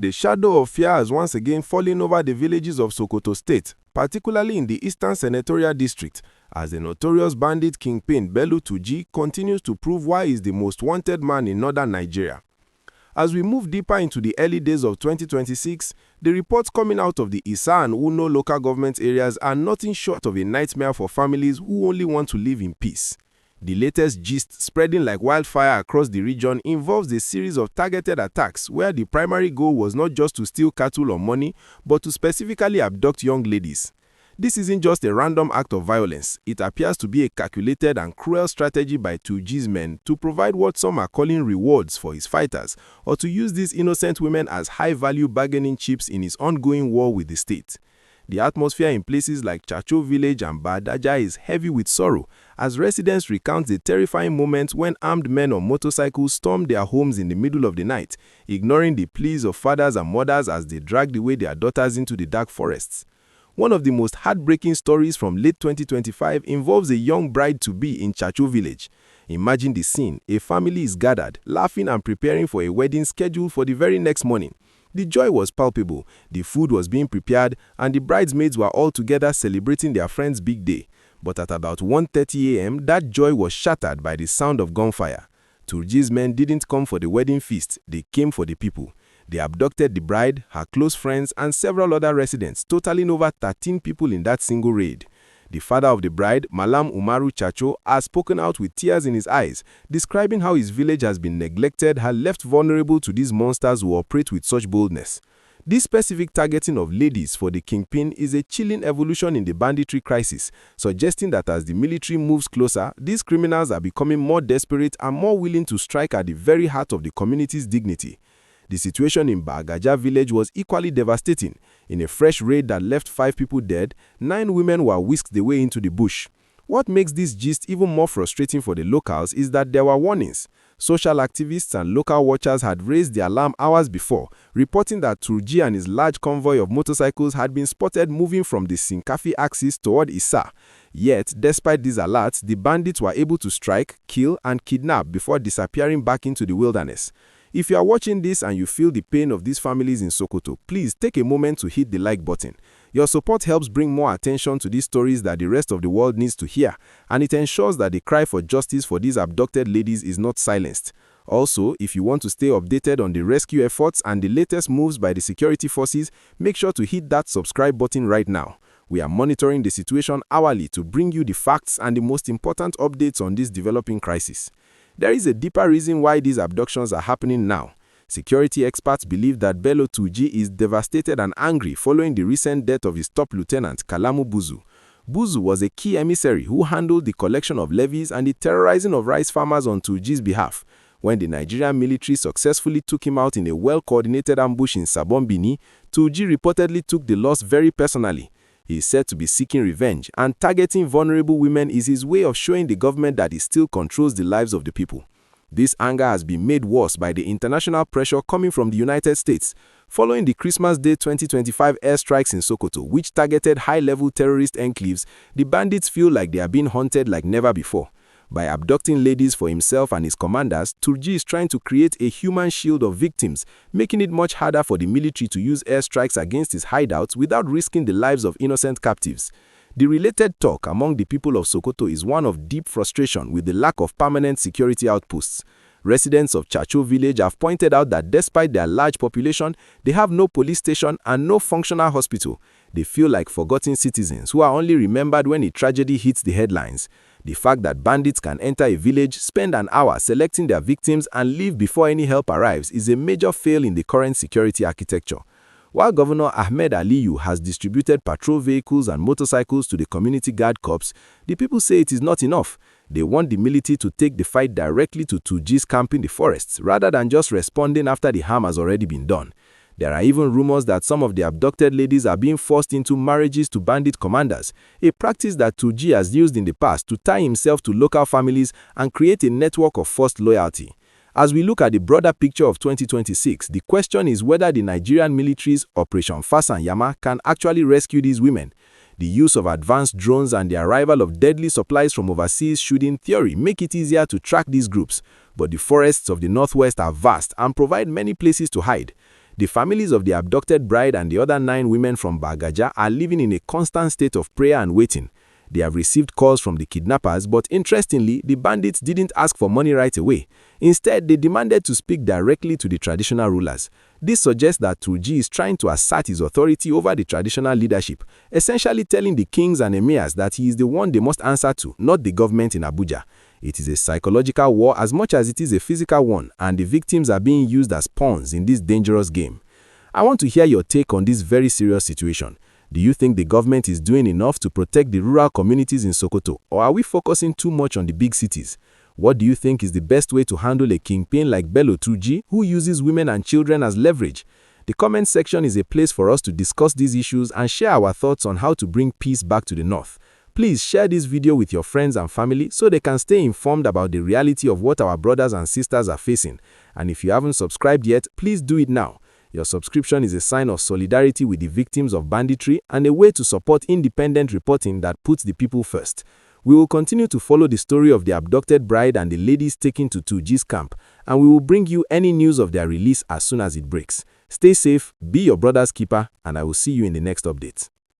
The shadow of fear has once again fallen over the villages of Sokoto State, particularly in the Eastern Senatorial District, as the notorious bandit Kingpin Bello Turji continues to prove why he is the most wanted man in northern Nigeria. As we move deeper into the early days of 2026, the reports coming out of the Isa and Uno local government areas are nothing short of a nightmare for families who only want to live in peace. The latest gist spreading like wildfire across the region involves a series of targeted attacks where the primary goal was not just to steal cattle or money, but to specifically abduct young ladies. This isn't just a random act of violence. It appears to be a calculated and cruel strategy by Turji's men to provide what some are calling rewards for his fighters, or to use these innocent women as high-value bargaining chips in his ongoing war with the state. The atmosphere in places like Chacho village and Bargaja is heavy with sorrow, as residents recount the terrifying moments when armed men on motorcycles stormed their homes in the middle of the night, ignoring the pleas of fathers and mothers as they dragged away their daughters into the dark forests. One of the most heartbreaking stories from late 2025 involves a young bride-to-be in Chacho village. Imagine the scene. A family is gathered, laughing and preparing for a wedding scheduled for the very next morning. The joy was palpable, the food was being prepared, and the bridesmaids were all together celebrating their friend's big day. But at about 1:30 a.m., that joy was shattered by the sound of gunfire. Turji's men didn't come for the wedding feast, they came for the people. They abducted the bride, her close friends, and several other residents, totaling over 13 people in that single raid. The father of the bride, Malam Umaru Chacho, has spoken out with tears in his eyes, describing how his village has been neglected and left vulnerable to these monsters who operate with such boldness. This specific targeting of ladies for the Kingpin is a chilling evolution in the banditry crisis, suggesting that as the military moves closer, these criminals are becoming more desperate and more willing to strike at the very heart of the community's dignity. The situation in Bargaja village was equally devastating. In a fresh raid that left 5 people dead, 9 women were whisked away into the bush. What makes this gist even more frustrating for the locals is that there were warnings. Social activists and local watchers had raised the alarm hours before, reporting that Turji and his large convoy of motorcycles had been spotted moving from the Shinkafi axis toward Isa. Yet, despite these alerts, the bandits were able to strike, kill, and kidnap before disappearing back into the wilderness. If you are watching this and you feel the pain of these families in Sokoto, please take a moment to hit the like button. Your support helps bring more attention to these stories that the rest of the world needs to hear, and it ensures that the cry for justice for these abducted ladies is not silenced. Also, if you want to stay updated on the rescue efforts and the latest moves by the security forces, make sure to hit that subscribe button right now. We are monitoring the situation hourly to bring you the facts and the most important updates on this developing crisis. There is a deeper reason why these abductions are happening now. Security experts believe that Bello Turji is devastated and angry following the recent death of his top lieutenant, Kallamu Buzu. Buzu was a key emissary who handled the collection of levies and the terrorizing of rice farmers on Turji's behalf. When the Nigerian military successfully took him out in a well-coordinated ambush in Sabombini, Turji reportedly took the loss very personally. He is said to be seeking revenge, and targeting vulnerable women is his way of showing the government that he still controls the lives of the people. This anger has been made worse by the international pressure coming from the United States. Following the Christmas Day 2025 airstrikes in Sokoto, which targeted high-level terrorist enclaves, the bandits feel like they are being hunted like never before. By abducting ladies for himself and his commanders, Turji is trying to create a human shield of victims, making it much harder for the military to use airstrikes against his hideouts without risking the lives of innocent captives. The related talk among the people of Sokoto is one of deep frustration with the lack of permanent security outposts. Residents of Chacho village have pointed out that despite their large population, they have no police station and no functional hospital. They feel like forgotten citizens who are only remembered when a tragedy hits the headlines. The fact that bandits can enter a village, spend an hour selecting their victims, and leave before any help arrives is a major fail in the current security architecture. While Governor Ahmed Aliyu has distributed patrol vehicles and motorcycles to the community guard corps, the people say it is not enough. They want the military to take the fight directly to Turji's camp in the forests, rather than just responding after the harm has already been done. There are even rumors that some of the abducted ladies are being forced into marriages to bandit commanders, a practice that Turji has used in the past to tie himself to local families and create a network of forced loyalty. As we look at the broader picture of 2026, the question is whether the Nigerian military's Operation Fasan Yama can actually rescue these women. The use of advanced drones and the arrival of deadly supplies from overseas should in theory make it easier to track these groups, but the forests of the northwest are vast and provide many places to hide. The families of the abducted bride and the other 9 women from Bargaja are living in a constant state of prayer and waiting. They have received calls from the kidnappers, but interestingly, the bandits didn't ask for money right away. Instead, they demanded to speak directly to the traditional rulers. This suggests that Turji is trying to assert his authority over the traditional leadership, essentially telling the kings and emirs that he is the one they must answer to, not the government in Abuja. It is a psychological war as much as it is a physical one, and the victims are being used as pawns in this dangerous game. I want to hear your take on this very serious situation. Do you think the government is doing enough to protect the rural communities in Sokoto, or are we focusing too much on the big cities? What do you think is the best way to handle a kingpin like Bello Turji, who uses women and children as leverage? The comment section is a place for us to discuss these issues and share our thoughts on how to bring peace back to the north. Please share this video with your friends and family so they can stay informed about the reality of what our brothers and sisters are facing. And if you haven't subscribed yet, please do it now. Your subscription is a sign of solidarity with the victims of banditry and a way to support independent reporting that puts the people first. We will continue to follow the story of the abducted bride and the ladies taken to Turji's camp, and we will bring you any news of their release as soon as it breaks. Stay safe, be your brother's keeper, and I will see you in the next update.